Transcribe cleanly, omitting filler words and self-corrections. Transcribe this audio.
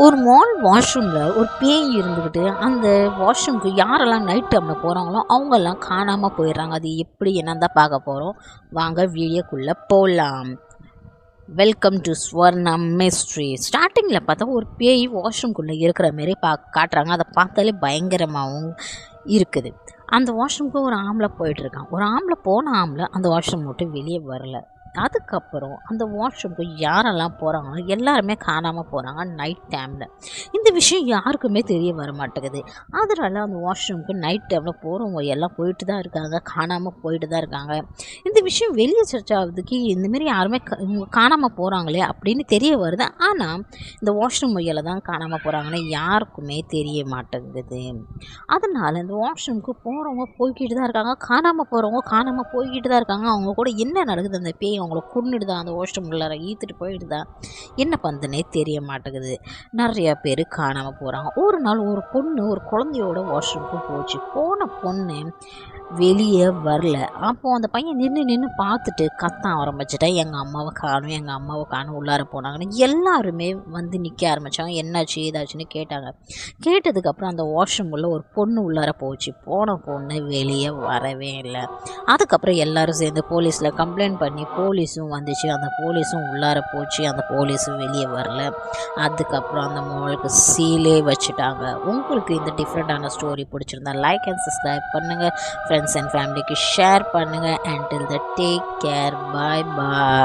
ஒரு மால் வாஷ்ரூமில் ஒரு பேய் இருந்துக்கிட்டு அந்த வாஷ்ரூம்க்கு யாரெல்லாம் நைட் டைமில் போகிறாங்களோ அவங்கெல்லாம் காணாமல் போயிடுறாங்க. அது எப்படி என்னன்னு தான் பார்க்க போகிறோம். வாங்க வீடியோக்குள்ளே போகலாம். Welcome to Swarna mystery. ஸ்டார்டிங்கில் பார்த்தா ஒரு பேய் வாஷ்ரூம்குள்ளே இருக்கிற மாரி காட்டுறாங்க. அதை பார்த்தாலே பயங்கரமாகவும் இருக்குது. அந்த வாஷ்ரூமுக்கு ஒரு ஆம்பளை போயிட்டுருக்கான். ஒரு ஆம்பளை போன ஆம்பளை அந்த வாஷ்ரூம் விட்டு வெளியே வரல. அதுக்கப்புறம் அந்த வாஷ்ரூமுக்கு யாரெல்லாம் போகிறாங்களோ எல்லாருமே காணாமல் போகிறாங்க நைட் டைமில். இந்த விஷயம் யாருக்குமே தெரிய வர மாட்டேங்குது. அதனால் அந்த வாஷ்ரூமுக்கு நைட் டைமில் போகிறவங்க எல்லாம் போயிட்டு தான் இருக்காங்க, காணாமல் போயிட்டு தான் இருக்காங்க. இந்த விஷயம் வெளியே சர்ச் ஆகுதுக்கு இந்தமாரி யாருமே இவங்க காணாமல் போகிறாங்களே அப்படின்னு தெரிய வருது. ஆனால் இந்த வாஷ்ரூம் வழியில் தான் காணாமல் போகிறாங்கன்னு யாருக்குமே தெரிய மாட்டேங்குது. அதனால் இந்த வாஷ்ரூமுக்கு போகிறவங்க போய்கிட்டு தான் இருக்காங்க, காணாமல் போகிறவங்க காணாமல் போய்கிட்டு தான் இருக்காங்க. அவங்க கூட என்ன நடக்குது, அந்த பேய் அவங்கள கொன்னுடுதா, அந்த வாஷ்ரூம் உள்ளார ஈத்துட்டு போயிடுதா, என்ன பண்ணுதுன்னே தெரிய மாட்டேங்குது. நிறையா பேர் காணாமல் போகிறாங்க. ஒரு நாள் ஒரு பொண்ணு ஒரு குழந்தையோட வாஷ்ரூமுக்கு போச்சு. போன பொண்ணு வெளியே வரல. அப்போது அந்த பையன் நின்று பார்த்துட்டு கத்த ஆரம்பிச்சிட்டா, எங்கள் அம்மாவை காணும் உள்ளார போனாங்கன்னு. எல்லாருமே வந்து நிற்க ஆரம்பித்தாங்க. என்னாச்சு ஏதாச்சுன்னு கேட்டாங்க. கேட்டதுக்கப்புறம் அந்த வாஷ்ரூம் உள்ள ஒரு பொண்ணு உள்ளார போச்சு. போன பொண்ணு வெளியே வரவே இல்லை. அதுக்கப்புறம் எல்லோரும் சேர்ந்து போலீஸில் கம்ப்ளைண்ட் பண்ணி போலீஸும் வந்துச்சு. அந்த போலீஸும் உள்ளார போச்சு. அந்த போலீஸும் வெளியே வரல. அதுக்கப்புறம் அந்த மாலுக்கு சீலே வச்சுட்டாங்க. உங்களுக்கு இந்த டிஃப்ரெண்ட்டான ஸ்டோரி பிடிச்சிருந்தா லைக் அண்ட் சப்ஸ்கிரைப் பண்ணுங்கள். ஃப்ரெண்ட்ஸ் அண்ட் ஃபேமிலிக்கு ஷேர் பண்ணுங்கள். until the take care, bye bye.